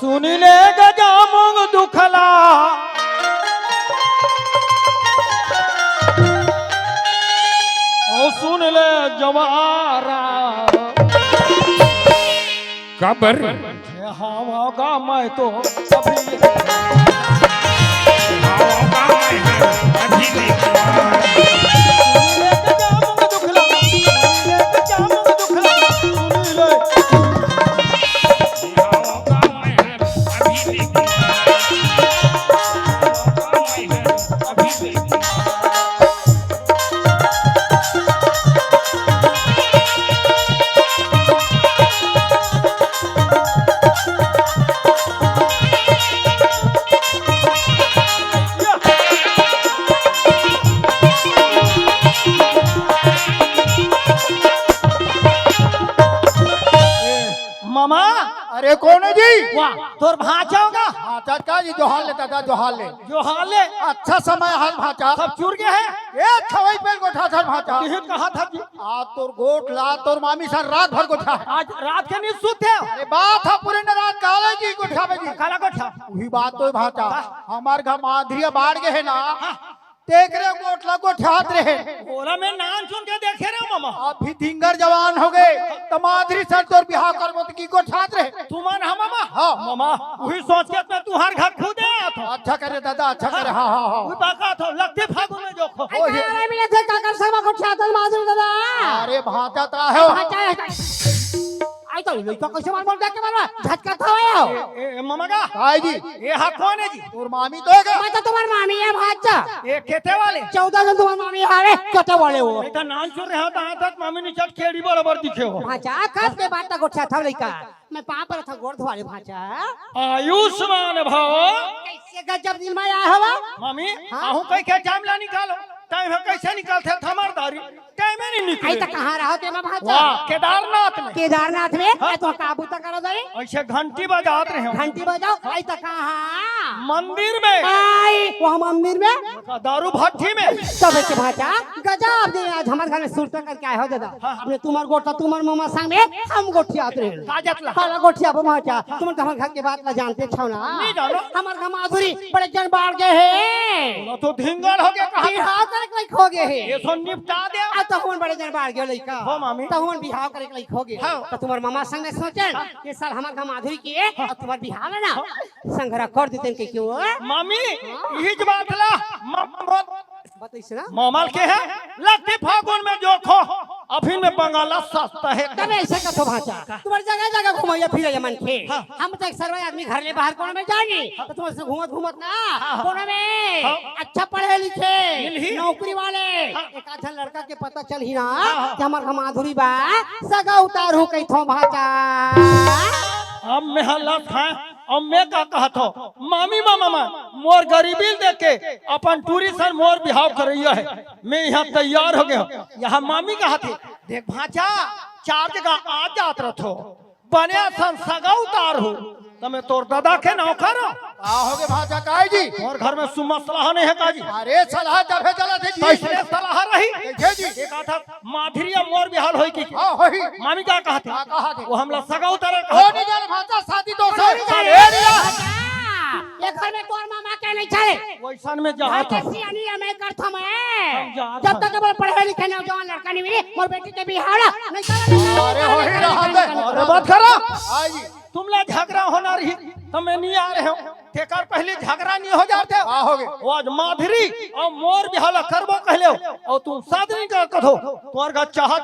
सुनिले गजामुंग दुखला और सुनिले जवारा कबर हवा मैं तो अभी मामा। अरे कौन है जी? वाह तोर भाचा होगा। हाँ चाचा जी जोहार ले दादा जोहार ले। जो हाले अच्छा समय हाल भाचा सब चूर गए हैं। ए खवई पे गोठा सर भाचा तिहित कहा था जी आ तोर गोठ ला तोर मामी सर रात भर गोठा है। आज रात के नींद सुते हो। अरे बात है पूरे न रात काले जी गोठा में जी काला कोठा वही बात तो भाचा हमार घर माधुरिया बाढ़ गए है ना देख रहे गोठला गोठात रहे बोला मैं नाम सुन के देखे रहे हो मामा। अभी धिंगर जवान हो गए तो माधुरी सर तोर बिहार करबो तो की गोठात रहे तुमान हम मामा। हाँ। मामा वही सोच के मैं तुहार घर खुद आया था। अच्छा करे दादा अच्छा करे हाँ हाँ हाँ वही बाका था लगते फागुन में जोखो। ओहे। मिले थे काकर सभा को छातल माधुरी दादा अरे भाचा ता है आई तो लइका कैसे मार देख के मारवा झटका खावे मामा का काय जी ये हाथ कौन है जी? तोर मामी तो है क्या? मैं तो तुम्हार मामी है भाचा ये खेते वाले 14 जन तुम्हार मामी है कटे वाले वो नहीं तो नाम सुन रहे हो तो तक मामी ने चट खेड़ी बराबर दिखे हो। भाचा कस के बात को छा था लइका मैं पाप पर था गोड़ धवाले भाचा आयुष्मान भव। कैसे गजब दिल में आया हवा मामी आहू कई के टाइम ला निकालो टाइम है कैसे निकालते थमरदारी टाइम नहीं आई निकले। तो कहां रहो ते मैं भाचा वाह केदारनाथ में केदारनाथ में तो काबू तक करो दे ऐसे घंटी बजाते रहे हो। घंटी बजाओ आई तो कहां मंदिर में आई वहां मंदिर में दारू भट्टी में सब के भाचा गजब दे आज हमारे घर में सुरता करके आए हो दादा अपने तुम्हार गोठा तुम्हार मामा संग में हम गोठियात रहे काजतला काला गोठिया भाचा तुम तो हमारे घर के बात ला जानते छौ ना नहीं जानो। हमारे घर माधुरी बड़े जन बाढ़ गए हैं तो धिंगड़ हो गया कहा बिहाव करे के लायक हो गए हैं ये सो निपटा दे। आ तो हम बड़े जन बाढ़ गए लइका हो मामी। तो हम बिहाव करे के लायक हो गए तो तुम्हार मामा संग में सोचन ये साल हमारे घर माधुरी के और तुम्हार बिहाव है ना संगरा कर देते के क्यों मामी यही बात ला बताइए ना मामल के है लगते फागुन में जोखो अभी में बंगाला सस्ता है। तब ऐसे कथो भाचा तुम्हारी जगह जगह घुमाइया फिर मन के हम तो एक सर्वे आदमी घर ले बाहर कोने में जानी तो तुम से घूमत घूमत ना कोने में अच्छा पढ़े लिखे नौकरी वाले एक आधा लड़का के पता चल ही ना कि हमार माधुरी बा सगा उतार हो कई थो भाचा अब मैं हालत है अब मैं का कहत हो मामी मामा मोर गरीबी देख के अपन टूरी सर मोर बिहाव कर रही है। मैं यहाँ तैयार हो गया यहाँ मामी कहा थे देख भाचा 4 जगह आ जात रहो बने सन सगा उतार हो तो मैं तोर दादा के नौकर हो गए भाचा काय जी और घर में सुमा सलाह नहीं है का जी। अरे सलाह जब है चला थे जी कैसे सलाह रही देखे जी एक था माधुरिया मोर बिहाल होई की हाँ होही मामी क्या कहा थे कहा थे वो हमला सगा उतारे हो नहीं जाने भाचा शादी तो ये घर में तोर मामा के नहीं छे वैसन में जहाँ था सियानी मैं करथो मैं जा जब तक केवल पढ़े लिखे नौजवान लड़का नहीं मिले मोर बेटी के बिहाड़ा नहीं करा अरे हो ही रहा है अरे बात करो आई जी तुमला झगड़ा होना रही तो मैं नहीं आ रहे हो ठेकर पहले झगड़ा नहीं हो जाते हो गए वो आज माधुरी और मोर बिहाला करबो कहले और तुम साथ नहीं कर कथो तोर का चाह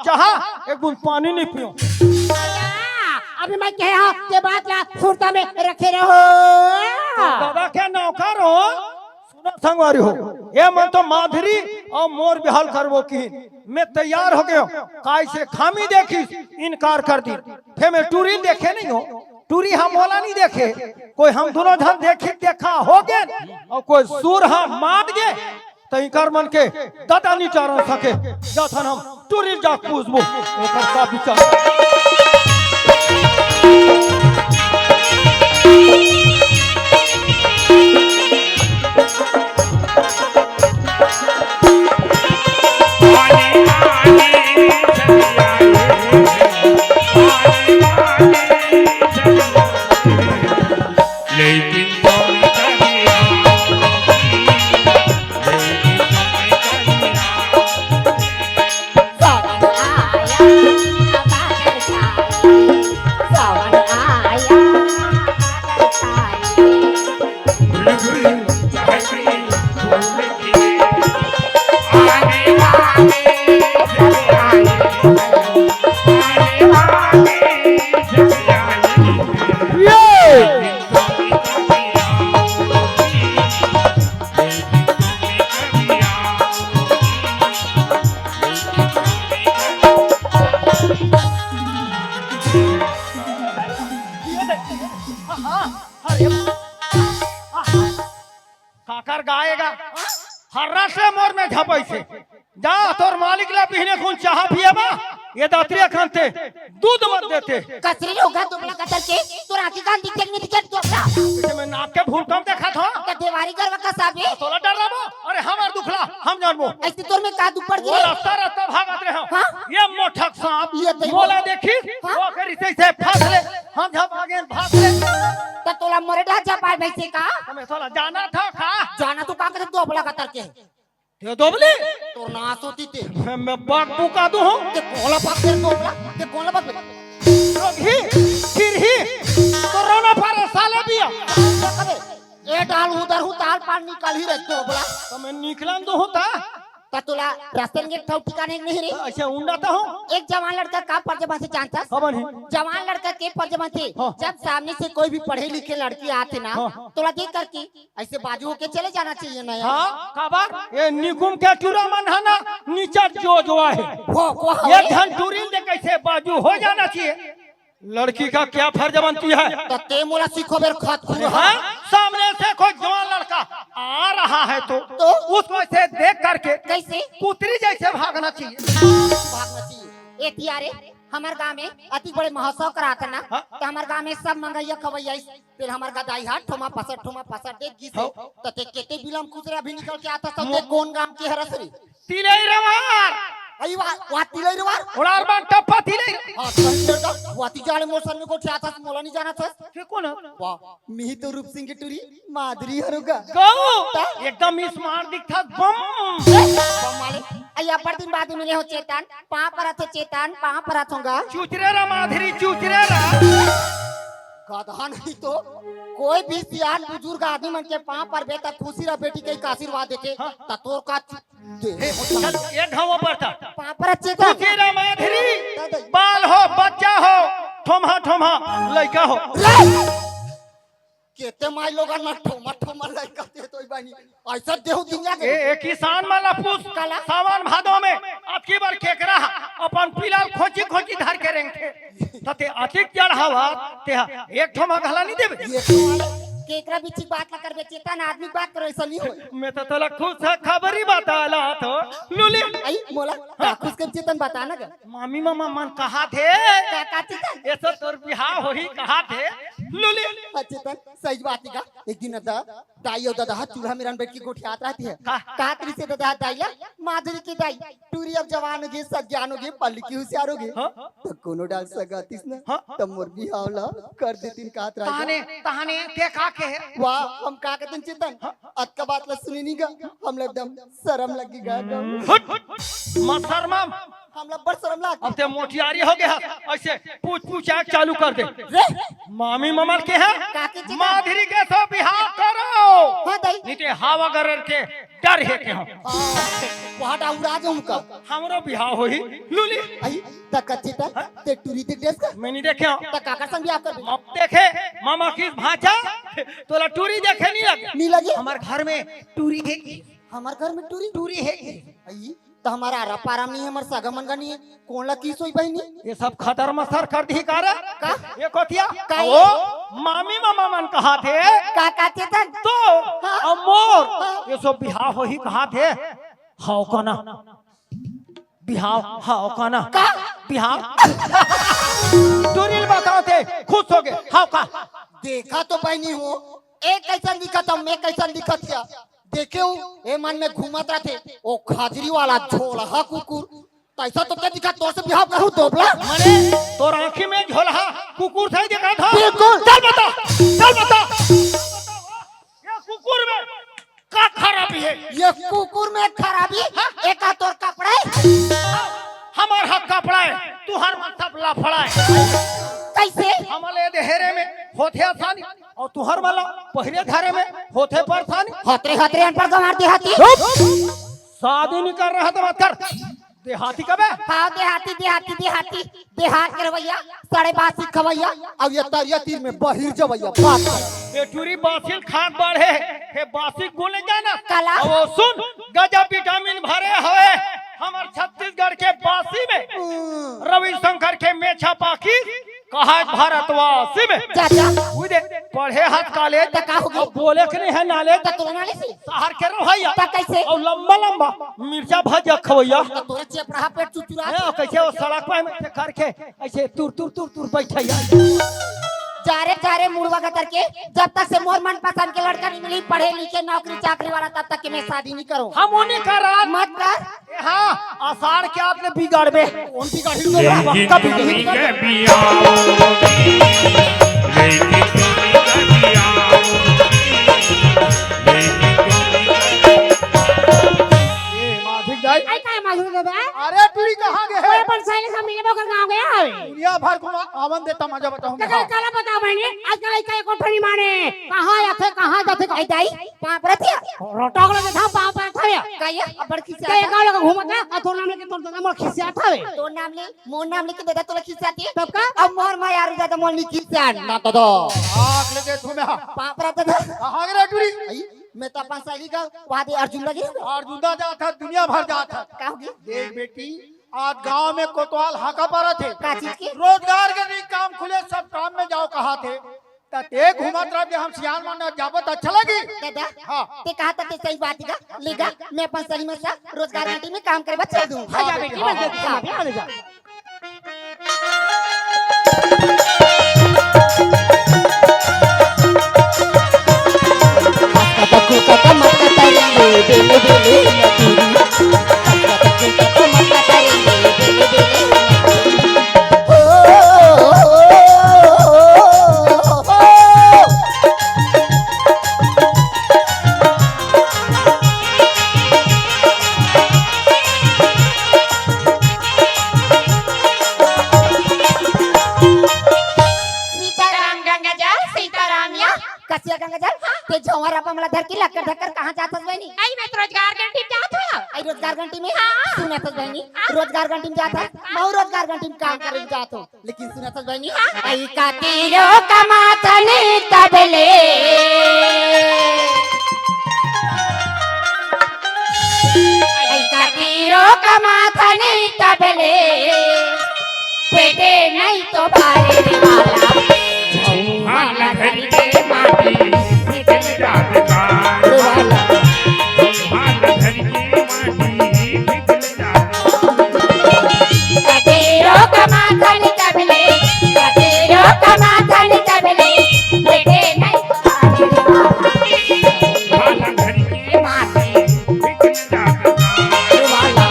एक बूंद पानी नहीं पियो अभी मैं कहे हाँ ये बात ला सुरता में रखे रहो दादा के नौकर हो सुनो संगवारी हो ये मन तो माधुरी और मोर बिहाल करबो की मैं तैयार हो गयो काय से खामी देखी इनकार कर दी फिर मैं टूरी देखे नहीं हो टूरी हम वाला नहीं देखे कोई हम दोनों धन देखे देखा हो गए और कोई सूर हम मार गए तो इनकार मन के दादा नहीं चार सके जथन हम टूरी जा पूछबो एकर का विचार आने खाकर गाएगा हर्रा से मोर में झपै से जा तोर मालिक ला पीने खून चाह पिएबा ये दात्रिया खानते दूध मत देते कसरी होगा दुबला कतर के तोर आंखी कान दिखे नहीं दिखे दुबला पीछे में नाक के भूल कम देखा था ते देवारी करवा का साबे तोला डर रहा अरे हमार दुखला हम जानबो ऐसे तोर में का दुपड़ वो गिरे रास्ता रास्ता भागत रहे हम हाँ? ये मोठक सांप ये तो- मोला देखी हाँ? वो करी से फास ले हम झप आगे भाग ले तो तोला मोरे ढांचा पार बैठे का हमें थोड़ा जाना था का जाना तो का करे दुबला कतर के ये दोबली तोर नास होती ते मैं बाग बुका दूं हूं ते कोला पाक के दुबला ते कोला पाक ही फिर ही कोरोना पर साले बिया ए डाल उधर हूं ताल पार निकल ही रे दुबला तो मैं निकलन दो होता ता तोला रास्ते में ठौ ठिकाने नहीं रे अच्छा उंडाता हूं एक जवान लड़का का परजमा से जानता खबर है जवान लड़का के परजमा थे हाँ। जब सामने से कोई भी पढ़े लिखे लड़की आते ना हाँ। तोला देख करके ऐसे बाजू होके चले जाना चाहिए ना यार हाँ खबर ये निकुम के टूरा मन है ना नीचा जो है वो ये धन टूरिल दे कैसे बाजू हो जाना चाहिए लड़की का क्या फर्ज बनती है तो ते मोला सीखो बेर खत खुर हाँ? सामने से कोई जवान लड़का आ रहा है तो उसको ऐसे देख करके कैसे कुतरी जैसे भागना चाहिए भागना चाहिए ए तियारे हमार गांव में अति बड़े महोत्सव कराता ना हाँ? तो हमार गांव में सब मंगैया खवैया फिर हमार गदाई हाथ ठोमा पसर देख गी से तो ते केते बिलम कुतरा भी निकल के आता सब देख कौन गांव के हरसरी तिलई रवार आई वा तिलई रवार उड़ार बान टप्पा तिलई हां सही लड़का वाती जाले मोर सर में को ठिया था मोला नहीं जाना था ठीक कौन वाह मिही तो रूप सिंह की टूरी माधुरी हरुगा गौ एकदम स्मार्ट दिखता बम माले अया पर दिन बाद मिले हो चेतन पा पर तो चेतन पा पर होगा चुचरे रा माधुरी चुचरे रा गधा नहीं तो कोई भी सियान बुजुर्ग आदमी मन के पांव पर बेटा खुशी रा बेटी के आशीर्वाद देते त तोर का दे चल एक घाव पर था पांव पर चेतन चुचरे माधुरी बाल हो बच्चा हो ठोमा लड़का हो केते माई लोगन में ठोमा लड़का दे तोई बानी ऐसा देहु दुनिया के ए किसान माला पूछ काला सावन भादो में आपकी बार केकरा अपन पिलाल खोची धर के रेंगे तते अतिक चढ़ावा ते एक ठोमा घला नहीं देबे ये केकरा बीच बात ना करबे चेतन आदमी बात करे ऐसा नहीं होय मैं तो तोला खुश है खबरी बताला तो लुली आई मोला का खुश कर चेतन बता ना मामी मामा मन कहा थे का चेतन ये सब तोर बिहार हो ही कहा थे लुली चेतन सही बात है का एक दिन दाई और दादा चूल्हा में बैठ के गोठियात रहती है का तरी से दादा दाईला माधुरी की दाई टूरी अब जवान होगे सज्ञान होगे पल्ली की होशियार होगे तो कोनो डाल सगातीस ना तब मोर बिहावला कर देतीन कात राजा तहाने के का के वाह हम का कहते चेतन अत का बात ला सुनी नहीं गा हम एकदम शर्म लगी गा मत शर्मा हम लोग बड़ शर्म लाग अब ते मोटियारी हो गया ऐसे पूछ आग चालू कर दे रे मामी ममल के है काके जी माधुरी के सो बिहार करो हां दाई नीचे हवा गरर के डर है के हम वहां उड़ा जाऊं का हमरो बिहार होई लुली आई तक चेतन ते टूरी ते ड्रेस का मैं नहीं देखे तक काका संग भी आप कर अब देखे मामा की भांचा तोला टूरी देखे नहीं लगे नहीं लगे हमार घर में टूरी है हमारे घर में टूरी है आई तो हमारा आराम नहीं है हमारे सगमन का नहीं है कौन ला की सोई बहनी ये सब खतर मसर कर दी का ये कोतिया का वो मामी मामा मन कहा थे काका चेतन तो अमोर ये सब बिहार हो ही कहा थे हाउ कना बिहार हाउ कना बिहार टूरिल बताओ थे खुश हो गए हाउ का देखा तो बहनी हो एक कैसा दिखा था मैं कैसा दिखा था देखे ए मन में घूमत रहे ओ खाजरी वाला झोला कुकुर कैसा तो क्या दिखा तोर से बिहाव करूं दोबला मने तोर आंखी में झोला कुकुर था देखा था बिल्कुल चल बता ये कुकुर में का खराबी है ये कुकुर में खराबी एक तोर कपड़ा हमार हक कपड़ा है तू हर मतलब लफड़ा है कैसे हमले देहरे में होथे आसानी और तुहर वाला पहले धारे में होथे परेशानी हतरे अनपढ़ गंवार देहाती शादी नहीं कर रहा तो मत कर देहाती कबे हाँ देहाती देहात के रवैया साढ़े बासी खवैया अब ये तरिया तीर में बहिर जवैया बात ये टूरी बासिल खान बढ़े हे बासी गुले जाना काला वो सुन गजब विटामिन भरे हुए हमार छत्तीसगढ़ के बासी में रविशंकर के मेछा पाखी कहा भारतवासी में चाचा उई दे पढ़े हाथ काले तो का होगी? और बोले के नहीं है नाले तो तोरा नाले से शहर के रहिया तो कैसे और लंबा लंबा मिर्चा भजिया खवैया तो तोरा चेपड़ा पेट चुचुरा है, और कैसे वो सड़क पे में से करके ऐसे तुर तुर तुर तुर बैठैया जा रे मुड़वा का करके जब तक से मोर मन पसंद के लड़का नहीं मिली पढ़े लिखे नौकरी चाकरी वाला तब तक के मैं शादी नहीं करूं। हम उन्हीं का रात मत कर हाँ आषाढ़ के आपने बिगाड़बे कौन सी गाड़ी लेकिन कभी तुम्ही नहीं कभी आओगी, लेकिन तुम्ही कभी आओगी, लेकिन तुम्ही ए माधिक दाई आई काय मालूम दादा अरे तू कहाँ गए कोई है अपन सहेली सब मिले बोकर गांव गया है दुनिया भर को आमन देता मजा बताऊंगा कल कल बता बहनी आजकल का एक ठनी माने कहां आथे कहां जाथे कहीं दाई पाप रथिया रोटोगलो में था पाप रथिया कहिया अबर खिसिया के गांव लगा घूमत ना आ तोर नाम लेके तोर नाम खिसिया थावे तोर नाम ले मोर नाम लेके दादा तोला खिसियाती तब का अब मोर मा यार दादा मोर नी खिसिया ना तो दो आग लगे तुम्हें पाप रथिया कहाँ गए टूरी मैं तो अपन सहेली का वादे अर्जुन लगी अर्जुना जाता दुनिया भर जाता का होगी देख बेटी आज गांव में कोतवाल हाका पारा थे का चीज की रोजगार के नहीं काम खुले सब काम में जाओ कहा थे ते घुमत रह जे हम सियान मन जाबत अच्छा लगी दादा हाँ ते कहा था ते सही बात है लेगा मैं अपन सहेली में सा रोजगार घाटी में काम करे बच्चा दूं हाँ, जा बेटी हाँ, बस हाँ, जा जा सीताराम गंगाजल सीताराम या कसिया गंगाजल ते झोंवर आप हमला धर के लक्कर धक्कर कहां जातस बहनी आई मैं रोजगार घंटी जात हूं आई रोजगार घंटी में सुनतस बहनी रोजगार घंटी में जात मैं रोजगार घंटी में काम करे जात हूं लेकिन सुनतस बहनी आई का तीरो कमातने तबले आई का तीरो कमातने तबले पेटे नहीं तो भारे रे वाला हाल घर के माटी निकल जात कार, वाला हाल घर की माटी निकल जात कतेरो कमाथन तबले कतेरो कमाथन तबले बेटे नहीं हाल घर की माटी निकल जात कार, वाला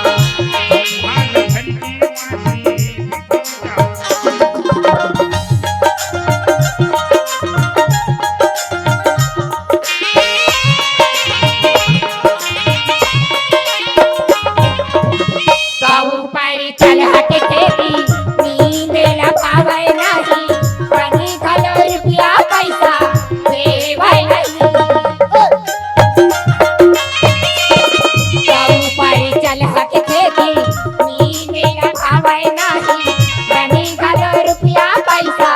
हाल घर की माटी निकल जात गाऊ पारी चल हटे खेती नींद ला पावे नहीं पानी घलो रुपया पैसा देवै नहीं गाऊ पारी चल हटे खेती नींद ला पावे नहीं पानी घलो रुपया पैसा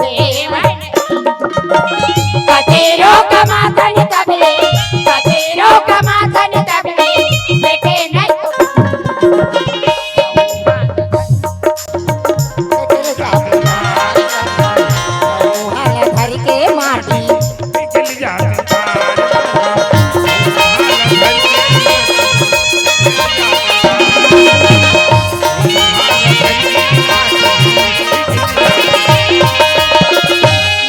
देवै नहीं कतेरो कमाथन तबले कतेरो कमाथन तबले बेटे नहीं घर के माटी निकल जात कार, हाल घर की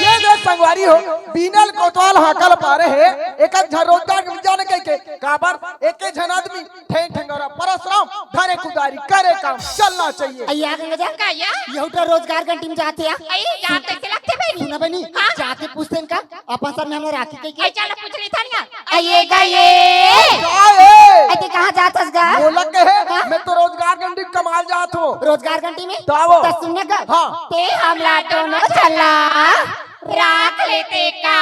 ये जो संगवारी हो बीनल कोतवाल हाकल पारे है एक रोजगार जाने के काबर एक जन आदमी ठेंग ठेंगरा परशुराम धरे कुदारी करे काम चलना चाहिए अय्या गंगा का या ये तो रोजगार घंटी में जाते हैं अई जात कैसे लगते बनी सुना बनी जाके पूछते का अपन सर में हमने राखी के चल पूछ ली थानिया अये गए अते कहां जातस गा बोला के है मैं तो रोजगार गंडी कमाल जात हो रोजगार घंटी में दावो। तो सुनने का हाँ। ते हमला दोनों चला राख लेते का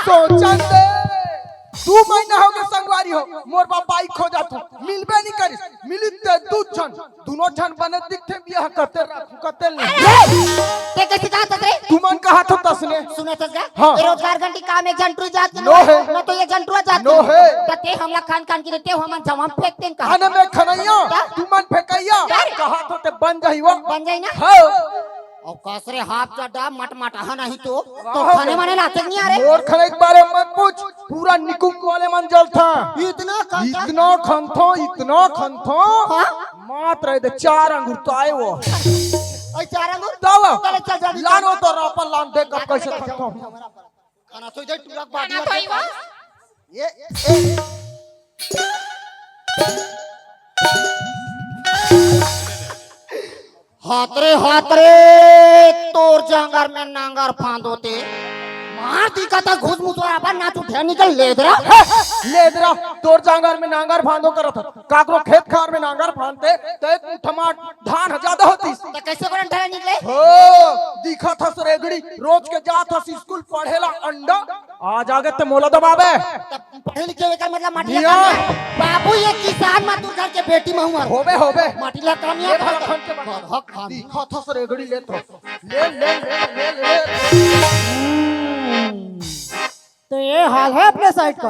सोचन दे 2 महीना हो गए संगवारी हो मोर बापाई खो जातू मिलबे नहीं करिस मिली ते 2 जन दोनों जन बने दिखते बियाह करते रखू करते नहीं ते कैसे जातस रे तू मन कहा था तसने सुनतस गा हाँ। ये रोजगार घंटी काम एक जंटरू जात नो है। न तो ये जंटरू जात नो है। ते हमला खान खान की देते हम जवाब फेंकते का खाने में खनैया क्या? तू मन फेंकैया क्या? कहा तो ते बन जाई वो बन जाए ना हाँ और कसरे हाथ चड्डा मट मटाहा नहीं तो खाने माने लाते नहीं आ रहे मोर खड़े के बारे में मत पूछ, पूरा निकुम वाले मन जल था। इतना इतना खंथो मात्र इधर 4 अंगूर तो आए वो। और चार अंगूर तब चल जल्दी लानो तो रापन लान देख कब कैसे खंथो। खाना तो इधर टूरक बाटी खाना तो ही वो। ये हातरे तोर जांगर में नांगर फांदोते मार दिखा था घुस मुसवारा पर ना उठे निकल लेदरा तोर जांगर में नांगर फांदो करत काकरो खेत खार में नांगर फांदते तो एक मुठमा धान ज्यादा होती। तो कैसे करन ठहरा निकले हो दिखा था सरेगड़ी रोज के जात था स्कूल पढ़ेला अंडा आज आगे ते मोला दबावे। तब पढ़े लिखे का मतलब माटी मियां। बाबू ये किसान मजदूर घर के बेटी में हुआ होबे माटी ला काम ये भला खन के बाद हक खान दिखा था सरेगड़ी ले तो ले तो ये हाल है अपने साइड का।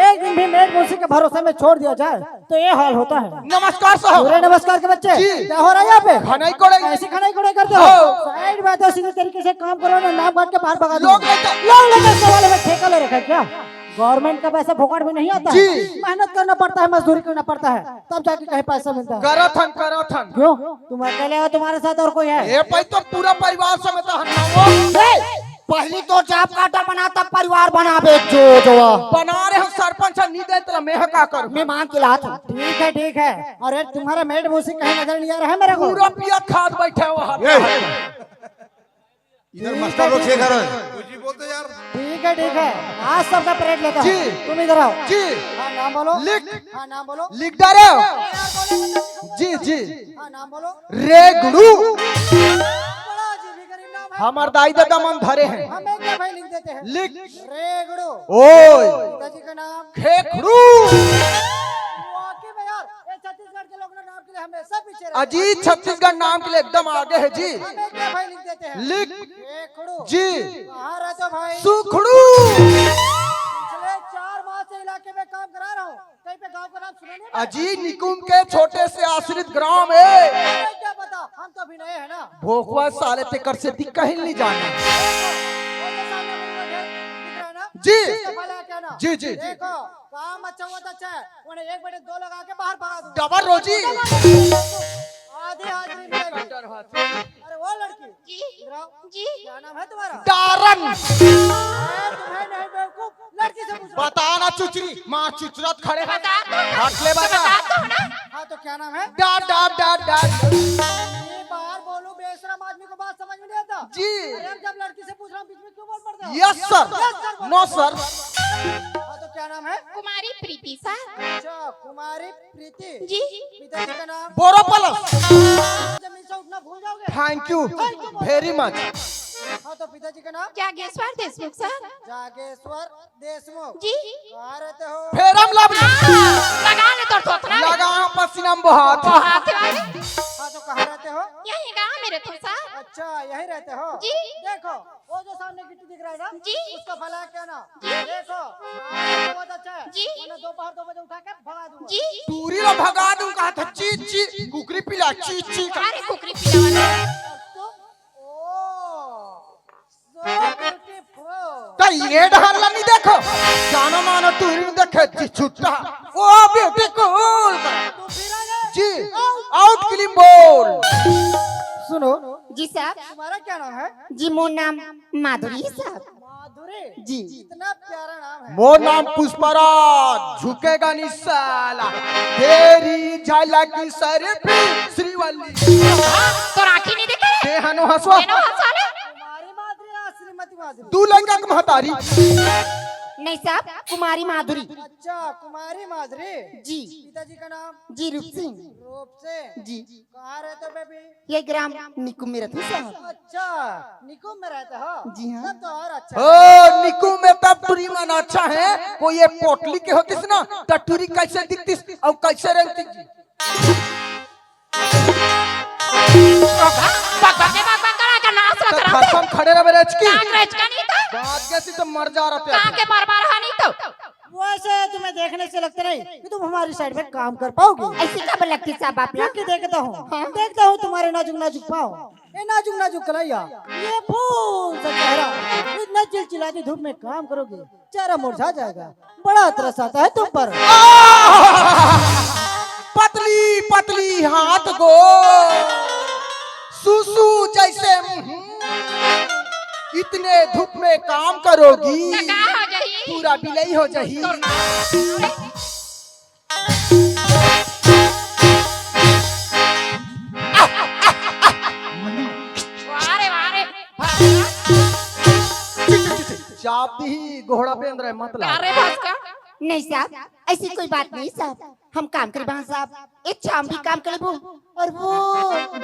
एक दिन भी मेड मूसी के भरोसे में छोड़ दिया जाए तो ये हाल होता है। नमस्कार साहब। पूरे नमस्कार के बच्चे जी। क्या हो रहा है यहाँ पे? खाना कोड़े ऐसे खड़ाई कोड़े करते हो? हाँ। साइड में तो सीधे तरीके से काम करो ना, नाम काट के बाहर भगा दो। लोग लेकर- लोग लेकर इसके वाले में ठेका ले रखा है क्या? गवर्नमेंट का पैसा फोकट में नहीं आता है। जी। मेहनत करना पड़ता है, मजदूरी करना पड़ता है, तब जाके कहीं पैसा मिलता है। करथन क्यों? तुम अकेले हो, तुम्हारे साथ और कोई है? ये भाई तो पूरा परिवार समेत हन्नाओ पहली तो जाप काटा बना तब परिवार बनावे जो बना रहे हम सरपंच नहीं दे तेरा मेह का कर मैं मान के लात ठीक है। अरे तुम्हारा मेड मूसी कहीं नजर नहीं आ रहा है मेरे को? पूरा पिया खाद बैठे हो हाथ इधर मास्टर लोग शेखर है। ठीक है। आज सबका परेड लेता जी। हूँ। तुम इधर आओ। जी हाँ नाम बोलो। लिख हाँ नाम बोलो। लिख डाले हो। जी हाँ नाम बोलो। रे गुरु बड़ा अजीब ही गरीब नाम है। हमार दाई दादा मन धरे हैं। हमें क्या भाई लिख देते हैं? लिख रेगड़ो। ओय पिताजी का नाम? खेखड़ू वाकई में यार, ये छत्तीसगढ़ के लोग ना नाम के लिए हमेशा पीछे रहते हैं। अजीत छत्तीसगढ़ नाम के लिए एकदम आगे है जी। हमें क्या भाई लिख देते हैं? लिख रेगड़ो। जी कहाँ रहते हो भाई? सुखड़ू पिछले 4 माह से इलाके में काम करा रहा हूँ। कहीं पे गांव का नाम सुना नहीं है? अजी निकुम के छोटे से आश्रित ग्राम है। हमें क्या पता, हम तो अभी नए हैं ना। भोकवा साले तेकर से दिख कहीं नहीं जाना। वो जो सामने बिल्कुल दिख रहा है ना? जी। इसका भला है क्या ना? जी। देखो काम अच्छा हुआ तो अच्छा है, उन्हें 1 बटे 2 लगा के बाहर भगा दूंगा। डबल रोजी आधी हाजिरी मिलेगी। अरे वो लड़की इधर आओ। जी क्या नाम है तुम्हारा? दारन तुम्हें नहीं बेवकूफ, लड़की से पूछ रहा हूं। बताना चुचरी माँ चुचरत खड़े हैं। बता दो ना। हट ले बता। बता दो ना। हाँ तो क्या नाम है? डा ये बाहर बोलूं बेशरम आदमी को बात समझ में नहीं आता। जी। अरे जब लड़की से पूछ रहा हूँ बीच में क्यों बोल पड़ते हो? यस सर बोलो। नो सर हाँ तो क्या नाम है? कुमारी प्रीति सर। अच्छा कुमारी प्रीति। जी पिताजी का नाम? बोरो प्लस जमीन से उठना भूल जाओगे। Thank you very much. हाँ तो पिताजी का नाम? जागेश्वर देशमुख सर। जागेश्वर देशमुख। जी कहाँ रहते हो? फेरम लब लगा ले तो सोचना लगा पसीनाम बहात। हाथ वाले हाँ तो कहाँ रहते हो? यही गाँव में रहते हैं सर। अच्छा यही रहते हो? जी। देखो वो जो सामने गिट्टी दिख रहा है ना? जी। उसका भला क्या ना? जी। देखो आज बहुत अच्छा है। जी। वरना दोपहर 2 बजे उठा के भगा दूंगा। जी पूरी लो भगा दूं कहा था ची कुकरी पिला ची अरे कुकरी पीने वाला। तो so beautiful। तो ये ढालना नहीं देखो जानो मानो तू नहीं देखे जी छुट्टा ओ ब्यूटीफुल तू फिर आ गए? जी आउट क्लीन बॉल। सुनो जी सर। तुम्हारा क्या नाम है? जी मोर नाम माधुरी सर। माधुरी। जी। इतना प्यारा नाम है। मोर नाम पुष्पराज झुकेगा नहीं साला तेरी झलक सर पे श्रीवल्ली तो राखी नहीं देखे रे? ते हनो हसवा केनो हंसाले? कुमारी माधुरी या श्रीमती माधुरी? तू लड़का का महतारी नहीं साहब कुमारी माधुरी। अच्छा कुमारी माधुरी। जी पिताजी का नाम? जी रूप सिंह। रूप से। जी कहाँ रहते हो बेबी? ये ग्राम निकुम में रहती साहब। अच्छा निकुम में रहते हो? जी हाँ। तब तो और अच्छा है। ओ निकू में तब टूरी मन अच्छा है कोई ये पोटली के होतीस ना त टूरी कैसे दिखतीस और कैसे रहती का नाच रख रहा खत्म खड़े रहे रेच की नाच रेच का नहीं था। बात कैसी तो मर जा रहे कहाँ के मार मार नहीं तो वैसे तुम्हें देखने से लगता नहीं कि तुम हमारी साइड में काम कर पाओगे। ऐसी कब लगती साहब आप लोग? क्योंकि देखता हूँ तुम्हारे नाजुक नाजुक पाँव, ये नाजुक नाजुक कलैया, ये फूल सा चेहरा, इतना चिलचिलाती धूप में काम करोगे चेहरा मुरझा जाएगा। बड़ा तरस आता है तुम पर। पतली पतली हाथ गो सुसु जैसे इतने धूप में काम करोगी पूरा बिलई हो जाही। चाप दी घोड़ा पे अंदर मतलब नहीं साहब, ऐसी कोई बात नहीं साहब। हम काम करे बहन साहब, इच्छा हम भी काम कर लेबो और वो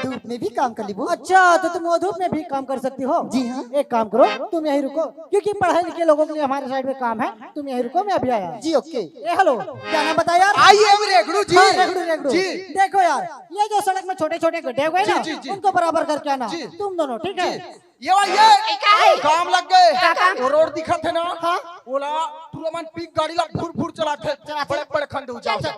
धूप में भी काम कर लेबो। अच्छा, तो तुम वो धूप में भी काम कर सकती हो? जी हाँ। एक काम करो, तुम यहीं रुको, क्योंकि पढ़े लिखे लोगों के लिए हमारे साइड में काम है। तुम यहीं रुको, मैं अभी आया। जी ओके। हेलो, क्या नाम बता यार? आइए रेगड़ू जी। हाँ, रेगड़ू। जी। देखो यार, ये जो सड़क में छोटे छोटे गड्ढे हुए ना, जी। उनको बराबर करके आना जी। तुम दोनों, ठीक है? ये काम लग गए। काम? वो रोड दिखा थे ना, हाँ। बोला तुरंत पीक गाड़ी ला फुर चलाते बड़े बड़े खंड हो जाओ। अरे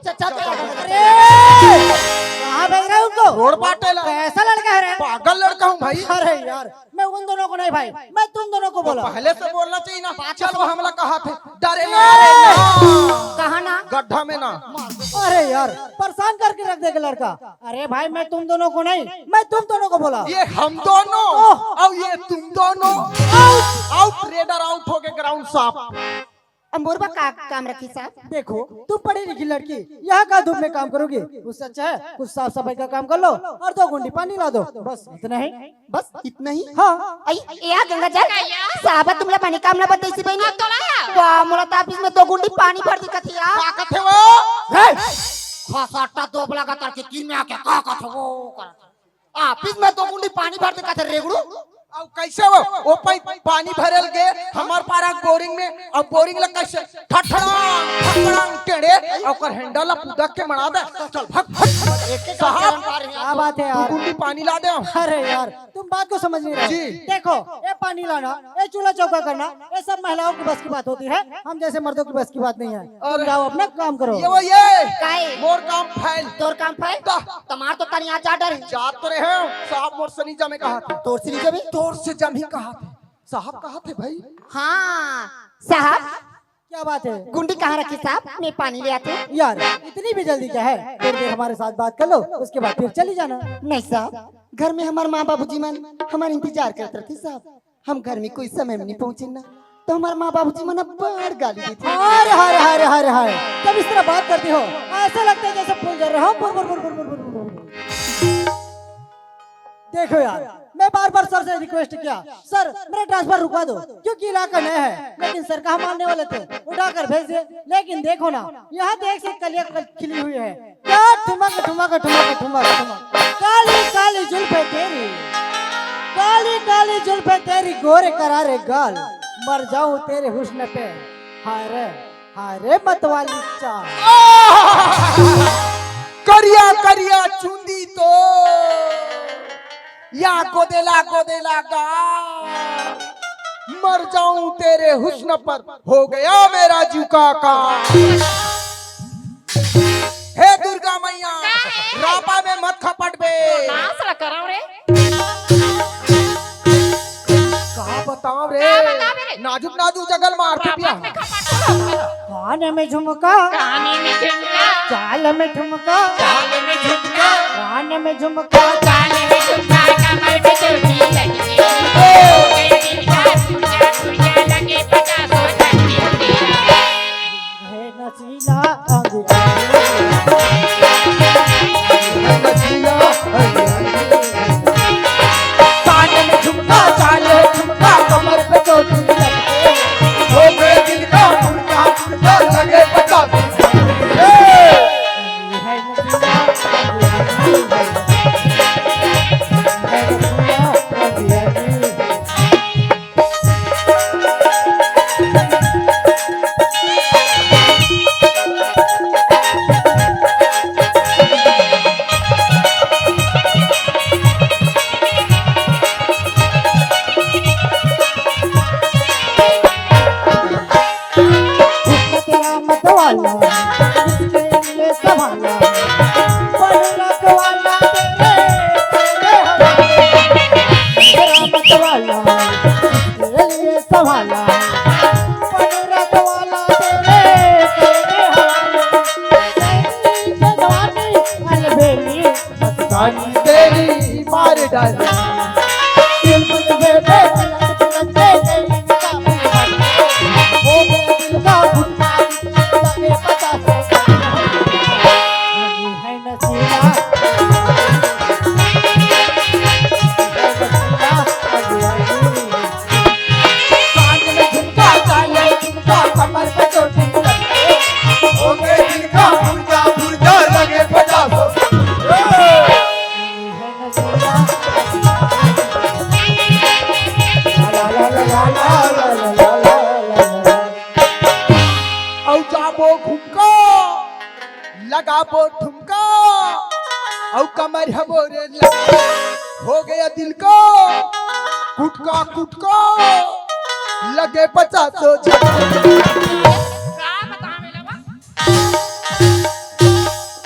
कहाँ भेज रहे हो उनको? रोड बाटे ला। कैसा लड़का है रे? पागल लड़का हूँ भाई। अरे यार, मैं उन दोनों को नहीं भाई, मैं तुम दोनों को बोला। पहले से बोलना चाहिए ना। चल वो हमला कहा थे, डरे ना कहा ना गड्ढा में ना। अरे यार, परेशान करके रख देगा लड़का। अरे भाई, मैं तुम दोनों को नहीं, मैं तुम दोनों को बोला। ये हम दोनों और ये तुम दोनों आउट रेडर आउट हो गए ग्राउंड साफ। मोरबा का काम रखी साहब। देखो, तुम पढ़ी लिखी लड़की यहाँ का धूप में काम करोगी, उससे अच्छा है कुछ साफ सफाई का काम कर लो और 2 गुंडी पानी ला दो, बस इतना ही। बस इतना ही? हाँ। या गंगा जल साहब, तुमला पानी काम ना बताई सी बहनी। वाह, मोला तापिस में 2 गुंडी पानी भर दी कथी यार। का कथे वो खसाटा दो बला का करके 3 में आके का कथे वो कर ऑफिस में 2 गुंडी पानी भर दी कथे रेगड़ू। अब कैसे वो पानी भरल के हमार पारा बोरिंग में। अब बोरिंग लग कैसे ठठड़ांग टेढ़े और हैंडल पुदक के मना दे। चल भग साहब, क्या बात है यार? गुंडी पानी ला दे। अरे यार, तुम बात को समझ नहीं रहे। जी। देखो, ये पानी लाना, ये चूल्हा चौका करना, ये सब महिलाओं की बस की बात होती है। हम जैसे मर्दों की बस की बात नहीं है। तुम जाओ अपना काम करो। काहे? मोर काम फैल तोर काम फाइल तमार तो तनिया जा डर जात तो रहे साहब। मोर सनीजा में कहा था, तोर सिरी जबी। तोर से जम ही कहा थे साहब। कहा थे भाई? हाँ साहब, क्या बात है? गुंडी कहाँ रखी साहब? मैं पानी ले आते। यार, इतनी भी जल्दी क्या है? थोड़ी देर हमारे साथ बात कर लो, उसके बाद फिर चली जाना। नहीं साहब, घर में हमारे माँ बाबूजी मन हमारे इंतजार करते थे साहब। हम घर में कोई समय में नहीं पहुँचे ना, तो हमारे माँ बाबूजी मन बड़ गाली दी थी। अरे हाय हाय हाय हाय, जब इस तरह बात करती हो ऐसा लगता है जैसे फूल जल रहा हो। देखो यार, मैं बार बार सर से रिक्वेस्ट किया, सर मेरा ट्रांसफर रुकवा दो, क्योंकि इलाका नया है। लेकिन सर कहाँ मानने वाले थे, उठाकर भेज दिए। लेकिन देखो ना, यहाँ देख से कलियां खिली हुई है। क्या ठुमक ठुमक ठुमक ठुमक ठुमक, काली काली जुल्फे तेरी, काली काली जुल्फे तेरी, गोरे करारे गाल, मर जाऊं तेरे हुस्न पे, हाय रे मतवाली चाल। करिया करिया चुंदी तो या गोदेला गा, मर जाऊं तेरे हुस्न पर, हो गया मेरा जुका का। हे दुर्गा मैया, रापा में मत खपट बे। कहा बताओ रे, नाजुक नाजुक जगल मारते पिया। कान में झुमका, चाल में ठुमका, कान में झुमका, है नसीला कान में झुमका, चाल में झुमका, कमर पे चोटी लगे, हो गए दिल का टुकड़ा लगे पता। संभाला बन रखवाला तेरे हवाले मत वाला तेरे लिए संभाला बन रखवाला तेरे हवाले जवानी अलबेली मस्तानी तेरी मार डाली दिल मुझे बेबे ओ दिल का घुटना लगे पता है नसीला कान में झुमका काले झुमका कमर पे चोटी लगे हो गए दिल का पुरजा पुरजा लगे 50 औ जाबो घुमका लगाबो ठुमका औ कमर हबो रे लगे हो गया दिल को कुटका कुटका लगे 50 झटका